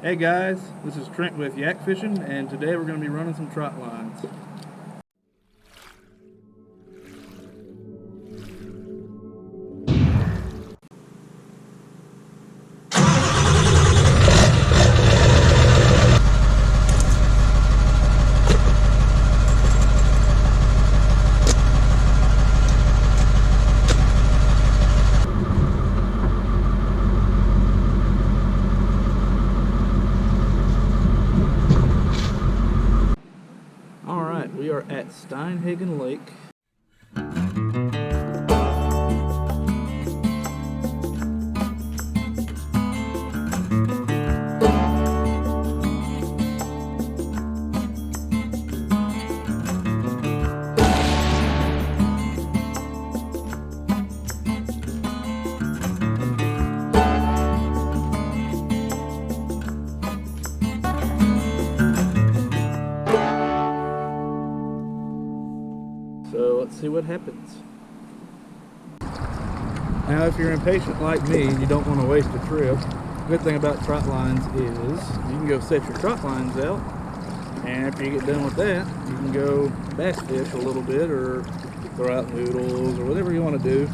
Hey guys, this is Trent with YakFish'N, and today we're going to be running some trot lines. Alright, we are at Steinhagen Lake. So let's see what happens. Now if you're impatient like me and you don't want to waste a trip, the good thing about trot lines is you can go set your trot lines out, and after you get done with that, you can go bass fish a little bit or throw out noodles or whatever you want to do.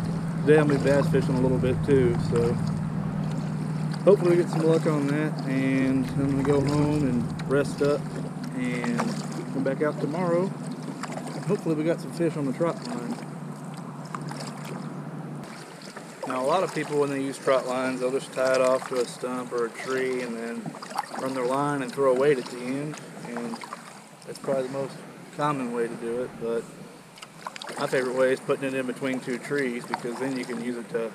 Today I'll be bass fishing a little bit too, so hopefully we get some luck on that, and I'm going to go home and rest up and come back out tomorrow. Hopefully we got some fish on the trot line. Now a lot of people, when they use trot lines, they'll just tie it off to a stump or a tree and then run their line and throw a weight at the end, and that's probably the most common way to do it, but my favorite way is putting it in between two trees, because then you can use it to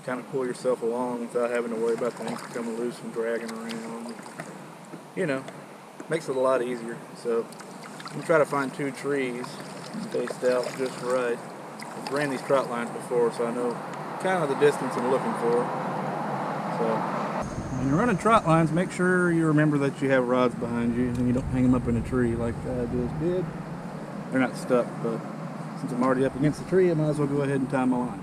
kind of pull yourself along without having to worry about the anchor coming loose and dragging around. You know, makes it a lot easier. So I'm trying to find two trees spaced out just right. I've ran these trot lines before, so I know kind of the distance I'm looking for. So when you're running trot lines, make sure you remember that you have rods behind you and you don't hang them up in a tree like I just did. They're not stuck, but since I'm already up against the tree, I might as well go ahead and tie my line.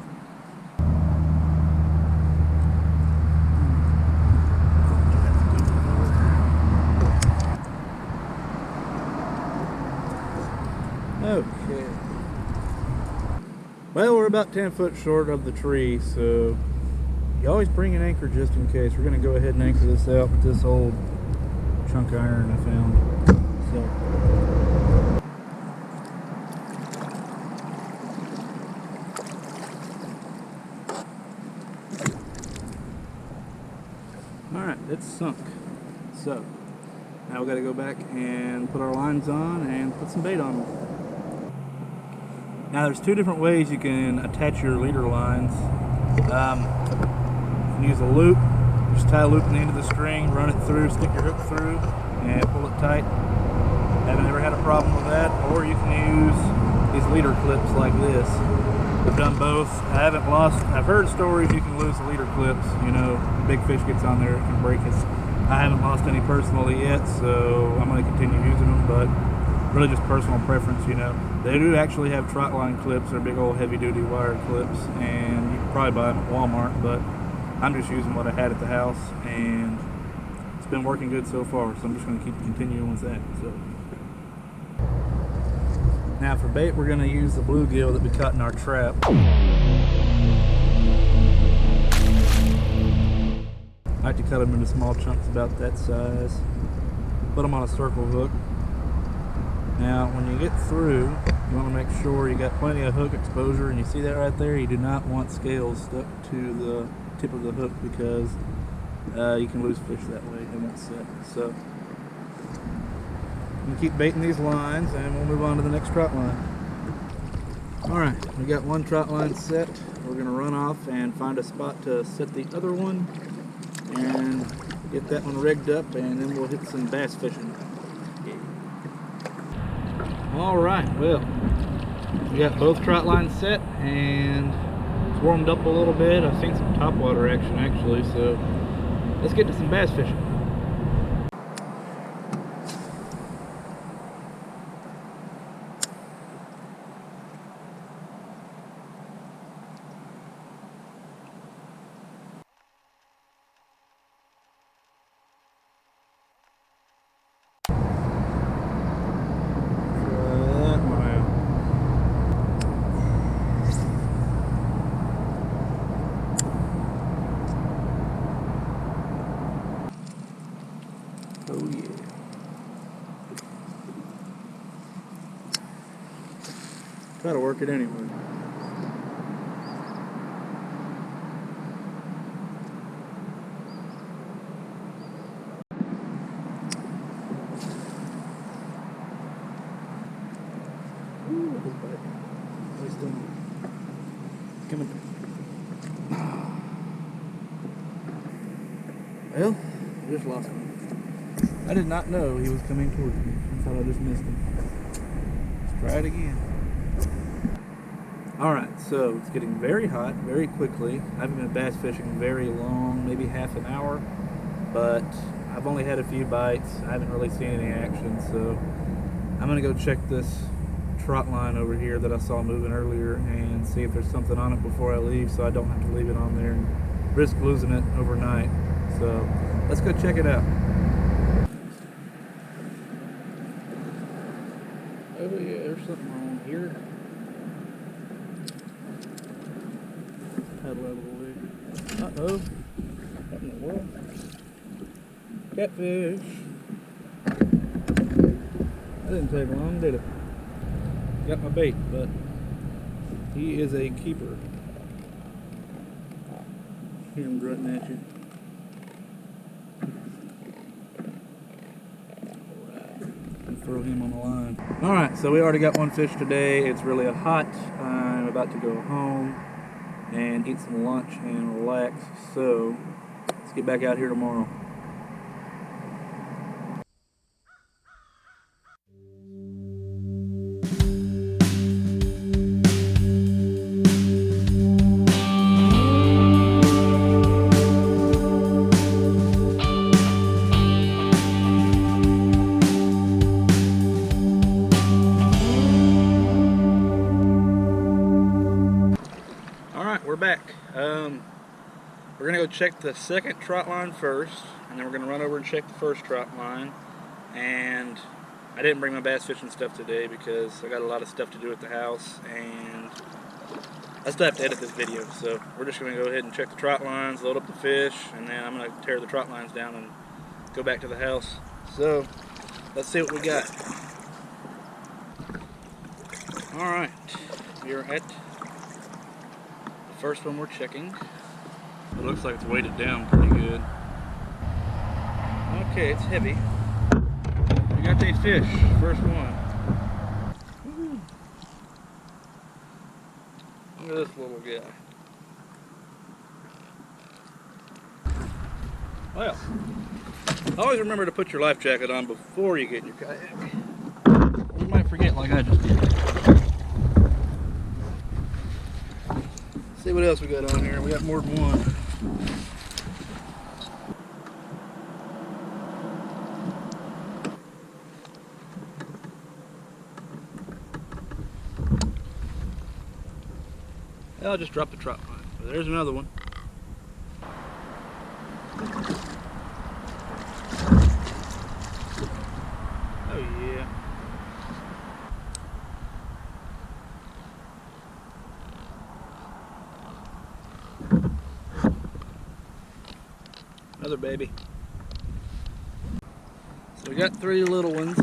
Okay. Well, we're about 10 foot short of the tree, so you always bring an anchor just in case. We're going to go ahead and anchor this out with this old chunk of iron I found. So, alright, it's sunk. So, now we got to go back and put our lines on and put some bait on them. Now there's two different ways you can attach your leader lines. You can use a loop, just tie a loop in the end of the string, run it through, stick your hook through, and pull it tight. Haven't ever had a problem with that. Or you can use these leader clips like this. I've done both. I've heard stories you can lose the leader clips, you know, big fish gets on there, it can break it. I haven't lost any personally yet, so I'm going to continue using them, but really just personal preference, you know. They do actually have trot line clips. They're big old heavy duty wire clips, and you can probably buy them at Walmart, but I'm just using what I had at the house, and it's been working good so far, so I'm just going to keep continuing with that. So now for bait, we're going to use the bluegill that we caught in our trap. I like to cut them into small chunks about that size. Put them on a circle hook. Now when you get through, you want to make sure you got plenty of hook exposure, and you see that right there, you do not want scales stuck to the tip of the hook, because you can lose fish that way. They won't set. So I'm going to keep baiting these lines, and we'll move on to the next trot line. Alright, we got one trot line set. We're going to run off and find a spot to set the other one and get that one rigged up, and then we'll hit some bass fishing. Alright, well, we got both trot lines set, and it's warmed up a little bit. I've seen some topwater action actually, so let's get to some bass fishing. Oh yeah. Try to work it anyway. Ooh, he's doing it. Coming. Well, I just lost him. I did not know he was coming towards me. I thought I just missed him. Let's try it again. Alright, so it's getting very hot very quickly. I haven't been bass fishing very long, maybe half an hour, but I've only had a few bites. I haven't really seen any action, so I'm going to go check this trot line over here that I saw moving earlier and see if there's something on it before I leave, so I don't have to leave it on there and risk losing it overnight. So let's go check it out. Oh yeah, there's something wrong here. Paddle out of the way. Uh-oh. What in the world? Catfish. That didn't take long, did it? Got my bait, but he is a keeper. Hear him grunting at you. Throw him on the line. Alright, so we already got one fish today. It's really hot. I'm about to go home and eat some lunch and relax. So let's get back out here tomorrow. We're back. We're gonna go check the second trot line first, and then we're gonna run over and check the first trot line. And I didn't bring my bass fishing stuff today because I got a lot of stuff to do at the house, and I still have to edit this video. So we're just gonna go ahead and check the trot lines, load up the fish, and then I'm gonna tear the trot lines down and go back to the house. So let's see what we got. All right, we're at first one we're checking. It looks like it's weighted down pretty good. Okay, it's heavy. We got a fish, first one. Woo. Look at this little guy. Well, always remember to put your life jacket on before you get in your kayak. You might forget like I just did. See what else we got on here. We got more than one. I'll just drop the trot line. But there's another one. Oh yeah. Another baby. So we got 3 little ones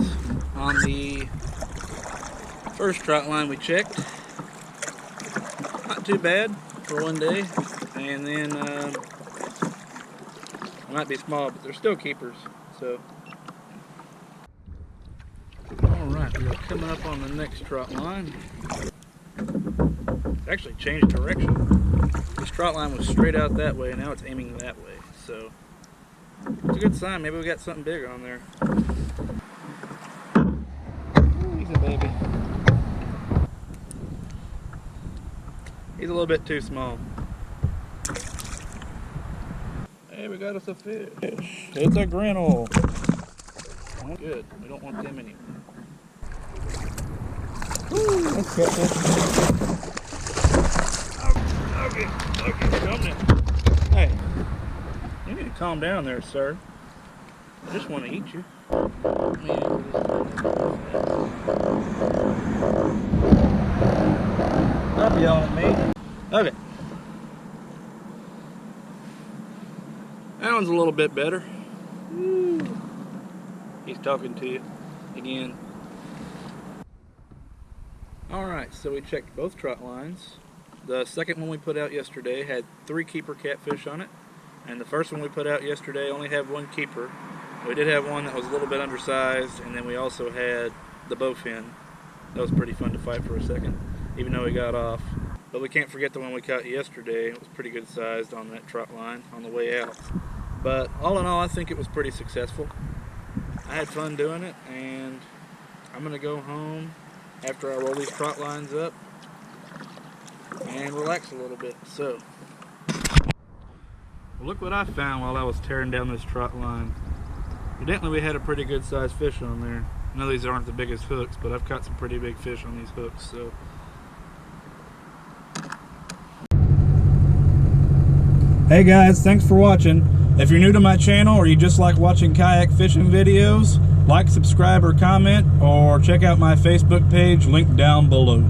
on the first trot line we checked. Not too bad for one day. And then they might be small, but they're still keepers. So alright, we're coming up on the next trot line. It's actually changed direction. This trot line was straight out that way, and now it's aiming that way. So it's a good sign. Maybe we got something bigger on there. He's a baby. He's a little bit too small. Hey, we got us a fish. It's a grinnell. Good. We don't want them anymore. Woo, that's catfish. Okay, come in. Hey, you need to calm down there, sir. I just want to eat you. Stop yelling at me. Okay. That one's a little bit better. Woo. He's talking to you again. Alright, so we checked both trot lines. The second one we put out yesterday had 3 keeper catfish on it, and the first one we put out yesterday only had 1 keeper. We did have one that was a little bit undersized, and then we also had the bowfin. That was pretty fun to fight for a second, even though he got off. But we can't forget the one we caught yesterday. It was pretty good sized on that trot line on the way out. But all in all, I think it was pretty successful. I had fun doing it, and I'm going to go home after I roll these trot lines up and relax a little bit. So, well, look what I found while I was tearing down this trot line. Evidently we had a pretty good sized fish on there. I know these aren't the biggest hooks, but I've caught some pretty big fish on these hooks. So, hey guys, thanks for watching. If you're new to my channel or you just like watching kayak fishing videos, like, subscribe, or comment, or check out my Facebook page, linked down below.